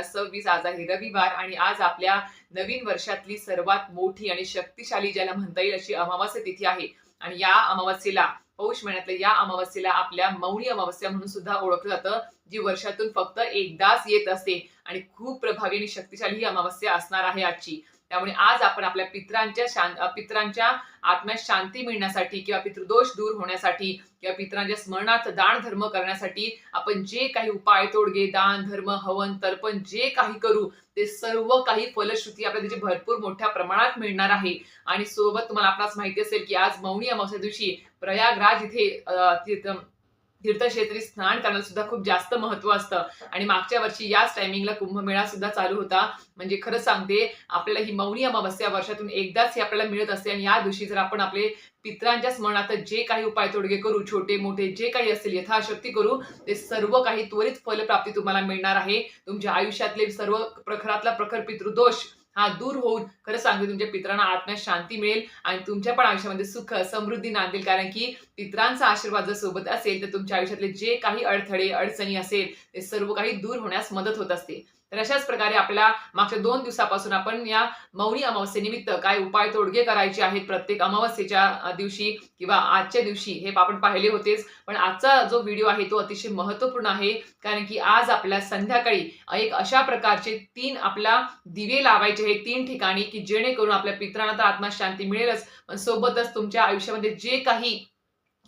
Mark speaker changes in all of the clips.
Speaker 1: 2026 आज आहे रविवार आणि आज आपल्या नवीन वर्षातली सर्वात मोठी आणि शक्तिशाली ज्याला म्हणता येईल अशी अमावास्या तिथी आहे. आणि या अमावास्येला पौष महिन्यातल्या या अमावास्येला आपल्या मौनी अमावास्या म्हणून सुद्धा ओळखलं जातं, जी वर्षातून फक्त एकदाच येत असते आणि खूप प्रभावी आणि शक्तिशाली ही अमावास्या असणार आहे आजची. त्यामुळे आज आपण आपल्या पितरांच्या आत्म्यात शांती मिळण्यासाठी किंवा पितृदोष दूर होण्यासाठी किंवा पितरांच्या स्मरणार्थ दान धर्म करण्यासाठी आपण जे काही उपाय तोडगे दान धर्म हवन तर्पण जे काही करू ते सर्व काही फलश्रुती आपल्याला त्याची भरपूर मोठ्या प्रमाणात मिळणार आहे. आणि सोबत तुम्हाला आपणास माहिती असेल की आज मौनी अमावस्या दिवशी प्रयागराज इथे तीर्थक्षेत्री स्नान करण्याला सुद्धा खूप जास्त महत्व असतं. आणि मागच्या वर्षी याच टायमिंगला कुंभमेळा सुद्धा चालू होता. म्हणजे खरं सांगते आपल्याला ही मौनी अमावस्या वर्षातून एकदाच ही आपल्याला मिळत असते. आणि या दिवशी जर आपण आपले पितरांच्या स्मरणार्थ जे काही उपाय तोडगे करू छोटे मोठे जे काही असेल यथाशक्ती करू ते सर्व काही त्वरित फलप्राप्ती तुम्हाला मिळणार आहे. तुमच्या आयुष्यातले सर्व प्रखरातला प्रखर पितृदोष हा दूर होऊन खरं सांगते तुमच्या पितरांना आत्म्यात शांती मिळेल आणि तुमच्या पण आयुष्यामध्ये सुख समृद्धी नांदेल. कारण की पितरांचा आशीर्वाद जर सोबत असेल तर तुमच्या आयुष्यातले जे काही अडथळे अडचणी असेल ते सर्व काही दूर होण्यास मदत होत असते. तर अशाच प्रकारे आपल्याला मागच्या 2 दिवसापासून आपण या मौनी अमावस्येनिमित्त काय उपाय तोडगे करायचे आहेत प्रत्येक अमावस्येच्या दिवशी किंवा आजच्या दिवशी हे आपण पाहिले होतेच. पण आजचा जो व्हिडिओ आहे तो अतिशय महत्त्वपूर्ण आहे. कारण की आज आपल्या संध्याकाळी एक अशा प्रकारचे 3 आपला दिवे लावायचे आहेत 3 ठिकाणी की जेणेकरून आपल्या पितरांना तर आत्मा शांती मिळेलच पण सोबतच तुमच्या आयुष्यामध्ये जे काही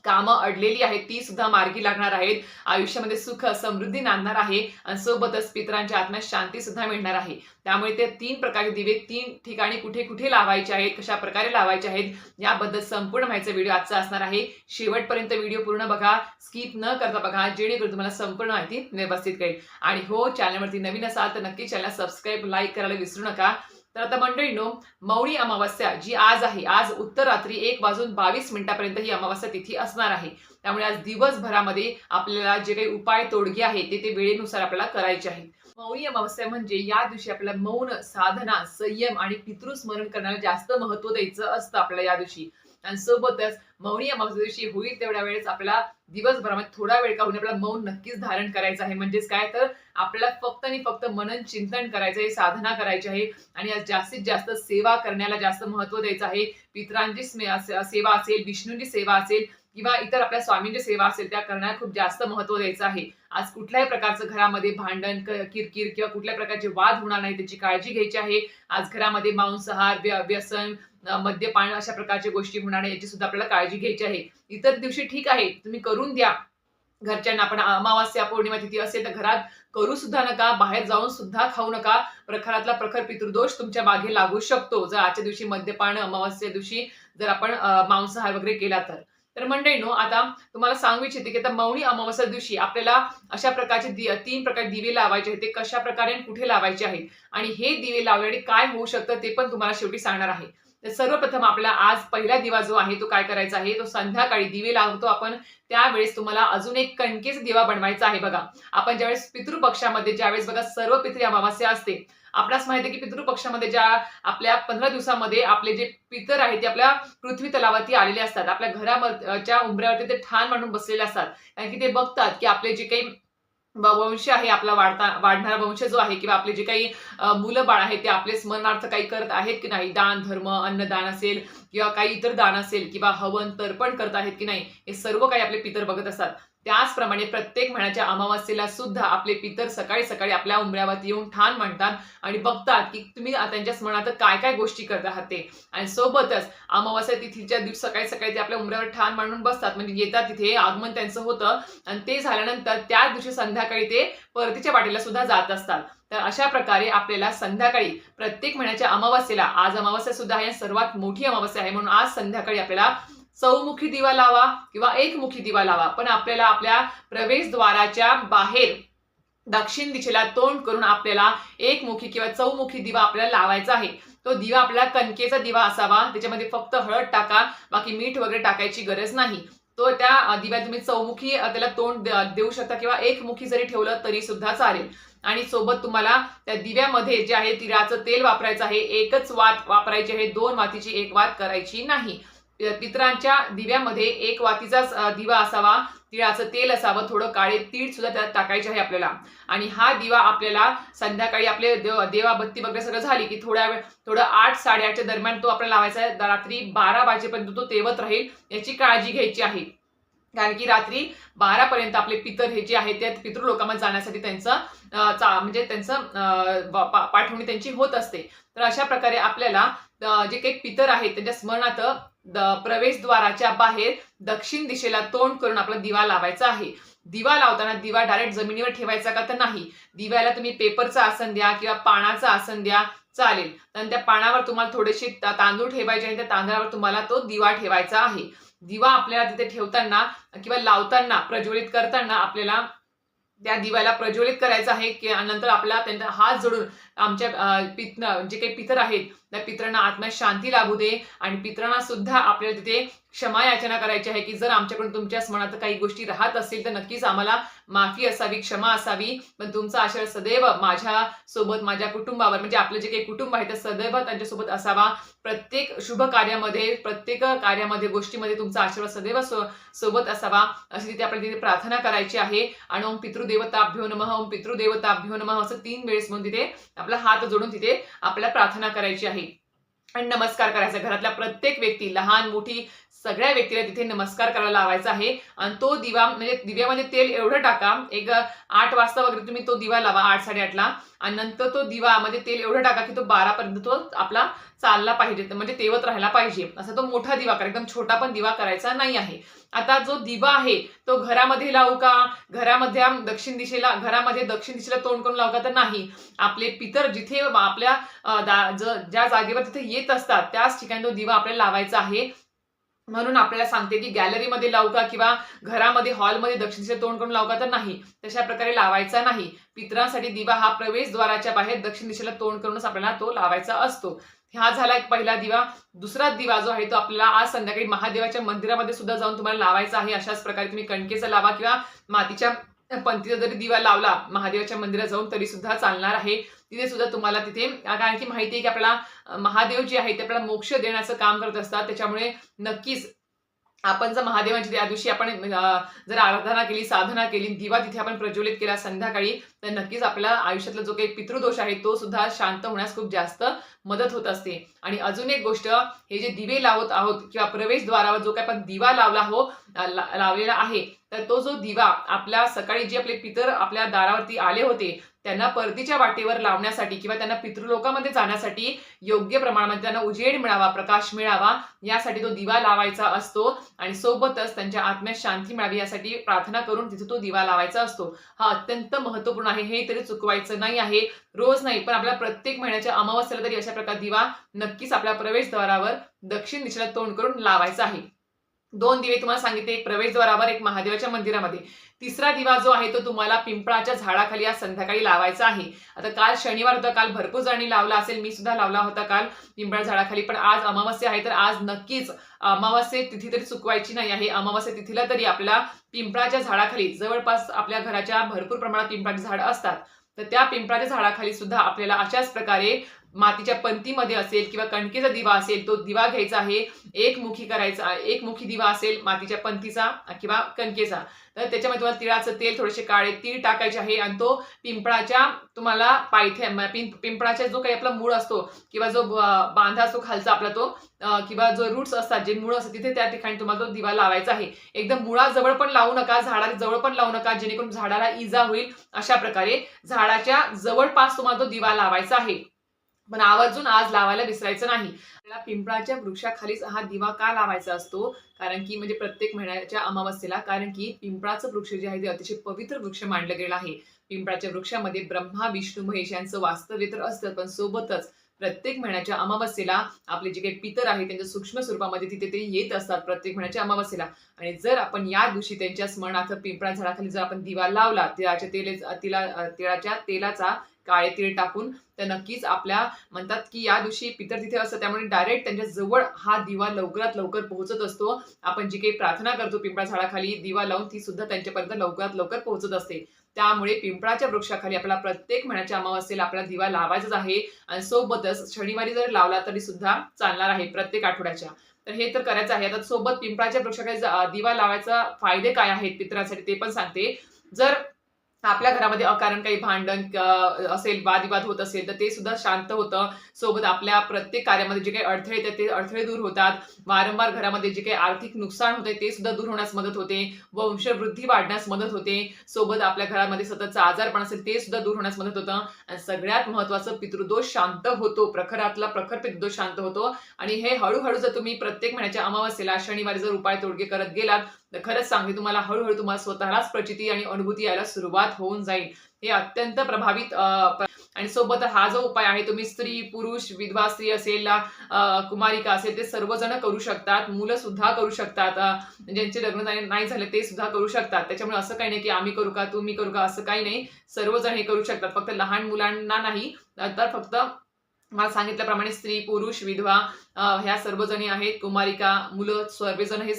Speaker 1: कामं अडलेली आहेत ती सुद्धा मार्गी लागणार आहेत. आयुष्यामध्ये सुख समृद्धी नांदणार आहे आणि सोबतच पितरांच्या आत्म्यात शांती सुद्धा मिळणार आहे. त्यामुळे ते 3 प्रकारचे दिवे 3 ठिकाणी कुठे कुठे लावायचे आहेत कशा प्रकारे लावायचे आहेत याबद्दल संपूर्ण माहिती व्हिडिओ आजचा असणार आहे. शेवटपर्यंत व्हिडिओ पूर्ण बघा स्किप न करता बघा जेणेकरून तुम्हाला संपूर्ण माहिती व्यवस्थित कळेल. आणि हो चॅनलवरती नवीन असाल तर नक्की चॅनल सबस्क्राईब लाईक करायला विसरू नका. तर आता मंडळींनो मौनी अमावस्या जी आज आहे आज उत्तर रात्री 1:22 ही अमावस्या तिथी असणार आहे. त्यामुळे आज दिवसभरामध्ये आपल्याला जे काही उपाय तोडगे आहेत ते वेळेनुसार आपल्याला करायचे आहेत. मौनी अमावस्या म्हणजे या दिवशी आपल्याला मौन साधना संयम आणि पितृस्मरण करण्याला जास्त महत्व द्यायचं असतं आपल्याला या दिवशी. आणि सोबतच मौनी अमावस्या दिवशी होईल तेवढ्या वेळेस आपल्याला दिवसभरामध्ये थोडा वेळ का होईना आपल्याला मौन नक्कीच धारण करायचं आहे. म्हणजेच काय तर आपल्याला फक्त आणि फक्त मनन चिंतन करायचं आहे साधना करायची आहे आणि आज जास्तीत जास्त सेवा करण्याला जास्त महत्व द्यायचं आहे. पितरांची सेवा असेल विष्णूंची सेवा असेल किंवा इतर आपल्या स्वामींची सेवा असेल त्या करण्याला खूप जास्त महत्व द्यायचं आहे. आज कुठल्याही प्रकारचं घरामध्ये भांडण किरकिर किंवा कुठल्याही प्रकारचे वाद होणार नाही त्याची काळजी घ्यायची आहे. आज घरामध्ये मांसाहार व्यसन मद्यपान अशा प्रकारच्या गोष्टी होणार नाही याची सुद्धा आपल्याला काळजी घ्यायची आहे. इतर दिवशी ठीक आहे तुम्ही करून द्या घरच्यांना आपण अमावास्या पौर्णिमा तिथी असेल तर घरात करू सुद्धा नका बाहेर जाऊन सुद्धा खाऊ नका. प्रखरातला प्रखर पितृदोष तुमच्या मागे लागू शकतो जर आजच्या दिवशी मद्यपान अमावास्या दिवशी जर आपण मांसाहार वगैरे केला तर. तर मंडळींनो आता तुम्हाला सांगू इच्छिते की आता मौनी अमावस्या दिवशी आपल्याला अशा प्रकारचे 3 प्रकार दिवे लावायचे आहेत. ते कशा प्रकारे कुठे लावायचे आहेत आणि हे दिवे लावल्याने काय होऊ शकतं ते पण तुम्हाला शेवटी सांगणार आहे. तर सर्वप्रथम आपला आज पहिला दिवा जो आहे तो काय करायचा आहे तो संध्याकाळी दिवे लावतो आपण त्यावेळेस तुम्हाला अजून एक कणकेचा दिवा बनवायचा आहे. बघा आपण ज्यावेळेस पितृपक्षामध्ये ज्यावेळेस बघा सर्व पितृ अमावस्या असते आपल्यास माहिती आहे की पितृपक्षामध्ये ज्या आपल्या 15 दिवसामध्ये आपले जे पितर आहेत ते आपल्या पृथ्वी तलावरती आलेले असतात. आपल्या घराच्या उंबऱ्यावरती ते ठाण मांडून बसलेले असतात. कारण की ते बघतात की आपले जे काही वंश आहे आपला वाढणारा वंश जो आहे किंवा आपले जे काही मुलं बाळ आहेत ते आपले स्मरणार्थ काही करत आहेत की नाही दान धर्म अन्नदान असेल किंवा काही इतर दान असेल किंवा हवन तर्पण करत आहेत की नाही हे सर्व काही आपले पितर बघत असतात. त्याचप्रमाणे प्रत्येक महिन्याच्या अमावास्येला सुद्धा आपले पितर सकाळी सकाळी आपल्या उंबऱ्यावरती येऊन ठाण मांडतात आणि बघतात की तुम्ही त्यांच्या स्मरणार्थ काय काय गोष्टी करत आहात ते. आणि सोबतच अमावास्या तिथीच्या दिवशी सकाळी सकाळी ते आपल्या उंबऱ्यावर ठाण मांडून बसतात म्हणजे येतात तिथे आगमन त्यांचं होतं आणि ते झाल्यानंतर त्याच दिवशी संध्याकाळी ते परतीच्या वाटेला सुद्धा जात असतात. तर अशा प्रकारे आपल्याला संध्याकाळी प्रत्येक महिन्याच्या अमावास्येला आज अमावास्या सुद्धा आहे सर्वात मोठी अमावास्या आहे म्हणून आज संध्याकाळी आपल्याला चौमुखी दिवा लावा किंवा एकमुखी दिवा लावा पण आपल्याला आपल्या प्रवेशद्वाराच्या बाहेर दक्षिण दिशेला तोंड करून आपल्याला एकमुखी किंवा चौमुखी दिवा आपल्याला लावायचा आहे. तो दिवा आपल्याला कणकेचा दिवा असावा त्याच्यामध्ये फक्त हळद टाका बाकी मीठ वगैरे टाकायची गरज नाही. तो त्या दिव्यात तुम्ही चौमुखी त्याला तोंड देऊ शकता किंवा एकमुखी जरी ठेवलं तरी सुद्धा चालेल. आणि सोबत तुम्हाला त्या दिव्यामध्ये जे आहे तिळाचं तेल वापरायचं आहे. एकच वात वापरायची आहे 2 वातीची 1 वात करायची नाही. पितरांच्या दिव्यामध्ये 1 वातीचाच दिवा असावा तिळाचं तेल असावं, थोडं काळे तीळ सुद्धा त्यात टाकायचे आहे आपल्याला. आणि हा दिवा आपल्याला संध्याकाळी आपले देवाबत्ती वगैरे सगळं झाली की थोडं 8-8:30च्या दरम्यान तो आपल्याला लावायचा आहे. रात्री 12 वाजेपर्यंत तो तेवत राहील याची काळजी घ्यायची आहे. कारण की रात्री 12 पर्यंत आपले पितर हे जे आहे ते पितृलोकामध्ये जाण्यासाठी म्हणजे त्यांचं पाठवणी त्यांची होत असते. तर अशा प्रकारे आपल्याला जे काही पितर आहेत त्यांच्या स्मरणार्थ प्रवेशद्वाराच्या बाहेर दक्षिण दिशेला तोंड करून आपला दिवा लावायचा आहे. दिवा लावताना दिवा डायरेक्ट जमिनीवर ठेवायचा का तर नाही. दिव्याला तुम्ही पेपरचं आसन द्या किंवा पानाचं आसन द्या, चालेल. तर त्या पानावर तुम्हाला थोडेसे तांदूळ ठेवायचे आणि त्या तांदळावर तुम्हाला तो दिवा ठेवायचा आहे. दिवा आपल्याला तिथे ठेवताना किंवा लावताना प्रज्वलित करताना आपल्याला त्या दिव्याला प्रज्वलित करायचं आहे की नंतर आपल्याला त्यांचा हात जोडून आमच्या जे काही पितर आहेत त्या पितरांना आत्म्यात शांती लाभू दे आणि पितरांना सुद्धा आपल्याला तिथे क्षमा याचना करायची आहे की जर आमच्याकडून तुमच्या स्मरणात काही गोष्टी राहत असतील तर नक्कीच आम्हाला माफी असावी, क्षमा असावी. पण तुमचा आशीर्वाद सदैव माझ्या सोबत, माझ्या कुटुंबावर, म्हणजे आपलं जे काही कुटुंब आहे ते सदैव त्यांच्यासोबत असावा. प्रत्येक शुभ कार्यामध्ये, प्रत्येक कार्यामध्ये, गोष्टीमध्ये तुमचा आशीर्वाद सदैव सोबत असावा अशी तिथे आपल्याला तिथे प्रार्थना करायची आहे. आणि ओम पितृदेवताभ्यो नमः, ओम पितृदेवताभ्यो नमः असं 3 वेळेस म्हणून तिथे आपला हात जोडून तिथे आपल्याला प्रार्थना करायची आहे. आणि नमस्कार करायचा. घरातल्या प्रत्येक व्यक्ती, लहान मोठी सगळ्या व्यक्तीला तिथे नमस्कार करायला लावायचा आहे. आणि तो दिवा म्हणजे दिव्यामध्ये तेल एवढं टाका, एक 8 वाजता वगैरे तुम्ही तो दिवा लावा, 8-8:30ला. आणि नंतर तो दिवामध्ये तेल एवढं टाका की तो 12 पर्यंत तो आपला चालला पाहिजे, म्हणजे तेवत राहायला पाहिजे. असा तो मोठा दिवा करा, एकदम छोटा पण दिवा करायचा नाही आहे. आता जो दिवा आहे तो घरामध्ये लावू का, घरामध्ये दक्षिण दिशेला तोंड करून लावू का तर नाही. आपले पितर जिथे आपल्या ज्या जागेवर तिथे येत असतात त्याच ठिकाणी तो दिवा आपल्याला लावायचा आहे. म्हणून आपल्याला सांगते की गॅलरीमध्ये लावू का किंवा घरामध्ये हॉलमध्ये दक्षिण दिशेला तोंड करून लावू का तर नाही, तशा प्रकारे लावायचा नाही. पितरांसाठी दिवा हा प्रवेशद्वाराच्या बाहेर दक्षिण दिशेला तोंड करूनच आपल्याला तो लावायचा असतो. हा झाला एक पहिला दिवा. दुसरा दिवा जो आहे तो आपल्याला आज संध्याकाळी महादेवाच्या मंदिरामध्ये सुद्धा जाऊन तुम्हाला लावायचा आहे. अशाच प्रकारे तुम्ही कणकेचा लावा किंवा मातीच्या पंथीचा जरी दिवा लावला महादेवाच्या मंदिरात जाऊन तरी सुद्धा चालणार आहे. तिथे सुद्धा तुम्हाला तिथे, कारण की माहिती आहे की आपल्याला महादेव जे आहे ते आपल्याला मोक्ष देण्याचं काम करत असतात. त्याच्यामुळे नक्कीच आपण जर महादेवांची त्या दिवशी आपण जर आराधना केली, साधना केली, दिवा तिथे आपण प्रज्वलित केला संध्याकाळी, तर नक्कीच आपल्या आयुष्यातला जो काही पितृदोष आहे तो सुद्धा शांत होण्यास खूप जास्त मदत होत असते. आणि अजून एक गोष्ट, हे जे दिवे लावत आहोत किंवा प्रवेशद्वारावर जो काही आपण दिवा लावलेला आहे, तर तो जो दिवा आपल्या सकाळी जे आपले पितर आपल्या दारावरती आले होते त्यांना परतीच्या वाटेवर लावण्यासाठी किंवा त्यांना पितृलोकामध्ये जाण्यासाठी योग्य प्रमाणामध्ये त्यांना उजेड मिळावा, प्रकाश मिळावा, यासाठी तो दिवा लावायचा असतो. आणि सोबतच त्यांच्या आत्म्यात शांती मिळावी यासाठी प्रार्थना करून तिथे तो दिवा लावायचा असतो. हा अत्यंत महत्त्वपूर्ण आहे, हे तरी चुकवायचं नाही आहे. रोज नाही पण आपल्या प्रत्येक महिन्याच्या अमावस्येला तरी अशा प्रकार दिवा नक्कीच आपल्या प्रवेशद्वारावर दक्षिण दिशेला तोंड करून लावायचा आहे. 2 दिवे तुम्हाला सांगितले, एक प्रवेशद्वारावर, एक महादेवाच्या मंदिरामध्ये. तिसरा दिवा जो आहे तो तुम्हाला पिंपळाच्या झाडाखाली आज संध्याकाळी लावायचा आहे. आता काल शनिवार होता, काल भरपूर जणांनी लावला असेल, मी सुद्धा लावला होता काल पिंपळाच्या झाडाखाली. पण आज अमावस्या आहे तर आज नक्कीच अमावस्ये तिथी तरी चुकवायची नाही आहे. अमावस्या तिथीला तरी आपल्याला पिंपळाच्या झाडाखाली, जवळपास आपल्या घराच्या भरपूर प्रमाणात पिंपळाची झाडं असतात, तर त्या पिंपळाच्या झाडाखाली सुद्धा आपल्याला अशाच प्रकारे मातीच्या पंतीमध्ये असेल किंवा कणकेचा दिवा असेल तो दिवा घ्यायचा आहे. एकमुखी दिवा असेल मातीच्या पंथीचा किंवा कणकेचा, तर त्याच्यामध्ये तुम्हाला तिळाचं तेल, थोडेसे काळे तीळ टाकायचे आहे. आणि तो पिंपळाच्या तुम्हाला पिंपळाच्या जो काही आपला मूळ असतो किंवा जो बांधा असतो खालचा आपला तो किंवा जो रूट्स असतात, जे मूळ असतात, तिथे त्या ठिकाणी तुम्हाला तो दिवा लावायचा आहे. एकदम मुळाजवळ पण लावू नका, झाडाच्या जवळ पण लावू नका, जेणेकरून झाडाला इजा होईल. अशा प्रकारे झाडाच्या जवळपास तुम्हाला तो दिवा लावायचा आहे. पण आवर्जून आज लावायला विसरायचं नाही. आपल्याला पिंपळाच्या वृक्षाखालीच हा दिवा का लावायचा असतो, कारण की म्हणजे प्रत्येक महिन्याच्या अमावस्येला, कारण की पिंपळाचं वृक्ष जे आहे ते अतिशय पवित्र वृक्ष मानलं गेलं आहे. पिंपळाच्या वृक्षामध्ये ब्रह्मा, विष्णू, महेश यांचं वास्तव्य तर असतं, पण सोबतच प्रत्येक महिन्याच्या अमावस्येला आपले जे काही पितर आहे त्यांच्या सूक्ष्म स्वरूपामध्ये तिथे ते येत असतात प्रत्येक महिन्याच्या अमावस्येला. आणि जर आपण या दिवशी त्यांच्या स्मरणार्थ पिंपळा झाडाखाली जर आपण दिवा लावला तिळाच्या तेलाचा काळे तीळ टाकून, तर नक्कीच आपल्या म्हणतात की या दिवशी पितर तिथे असतं, त्यामुळे डायरेक्ट त्यांच्या जवळ हा दिवा लवकरात लवकर पोहोचत असतो. आपण जी काही प्रार्थना करतो पिंपळा झाडाखाली दिवा लावून, ती सुद्धा त्यांच्यापर्यंत लवकरात लवकर पोहोचत असते. त्यामुळे पिंपळाच्या वृक्षाखाली आपल्याला प्रत्येक महिन्याच्या अमावस्येला आपल्याला दिवा लावायचाच आहे. आणि सोबतच शनिवारी जर लावला तरी सुद्धा चालणार आहे प्रत्येक आठवड्याच्या. तर हे तर करायचं आहे. आता सोबत पिंपळाच्या वृक्षाखाली दिवा लावायचा फायदे काय आहेत पितरांसाठी ते पण सांगते. जर आपल्या घरामध्ये अकारण काही भांडण असेल, वादविवाद होत असेल, तर ते सुद्धा शांत होतं. सोबत आपल्या प्रत्येक कार्यामध्ये जे काही अडथळे येतात, ते अडथळे दूर होतात. वारंवार घरामध्ये जे काही आर्थिक नुकसान होते, ते सुद्धा दूर होण्यास मदत होते. वंशवृद्धी वाढण्यास मदत होते. सोबत आपल्या घरामध्ये सततचा आजारपण असेल, ते सुद्धा दूर होण्यास मदत होतं. आणि सगळ्यात महत्त्वाचं पितृदोष शांत होतो. प्रखरातला प्रखर पितृदोष शांत होतो. आणि हे हळू जर तुम्ही प्रत्येक महिन्याच्या अमावास्येला, शनिवारी जर उपाय तोडगे करत गेलात, तर खरंच सांगते तुम्हाला हळूहळू तुम्हाला स्वतःलाच प्रचिती आणि अनुभूती यायला सुरुवात होऊन जाईल. हे अत्यंत प्रभावित आणि सोबत हा जो उपाय आहे तुम्ही स्त्री, पुरुष, विधवा स्त्री असेल, कुमारिका असेल ते सर्वजण करू शकतात. मुलं सुद्धा करू शकतात. ज्यांचे लग्न नाही झाले ते सुद्धा करू शकतात. त्याच्यामुळे असं काही नाही की आम्ही करू का, तुम्ही करू का असं काही नाही. सर्वजण हे करू शकतात. फक्त लहान मुलांना नाही, तर फक्त मला सांगितल्याप्रमाणे स्त्री, पुरुष, विधवा ह्या सर्वजणी आहेत, कुमारिका, मुलं सर्वजण हे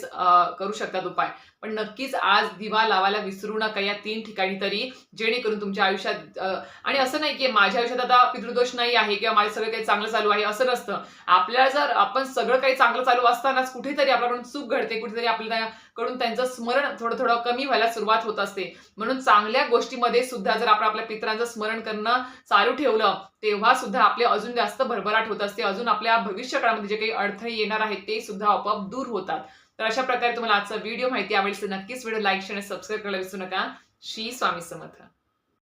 Speaker 1: करू शकतात उपाय. पण नक्कीच आज दिवा लावायला विसरू नका या 3 ठिकाणी तरी, जेणेकरून तुमच्या आयुष्यात आणि असं नाही की माझ्या आयुष्यात आता पितृदोष नाही आहे किंवा माझं सगळं काही चांगलं चालू आहे असं नसतं. आपल्याला जर आपण सगळं काही चांगलं चालू असतानाच कुठेतरी आपल्याकडून चूक घडते, कुठेतरी आपल्याकडून त्यांचं स्मरण थोडं कमी व्हायला सुरुवात होत असते. म्हणून चांगल्या गोष्टीमध्ये सुद्धा जर आपण आपल्या पितरांचं स्मरण करणं चालू ठेवलं, तेव्हा सुद्धा आपले अजून जास्त भरभराट होत असते. अजून आपल्या भविष्य काळामध्ये जे काही अडथळे येणार आहेत ते सुद्धा आपोआप दूर होतात. तर अशा प्रकारे तुम्हाला आजचा व्हिडिओ माहिती आवडली तर नक्कीच व्हिडिओ लाईक, शेअर आणि सबस्क्राईब करायला विसरू नका. श्री स्वामी समर्थ.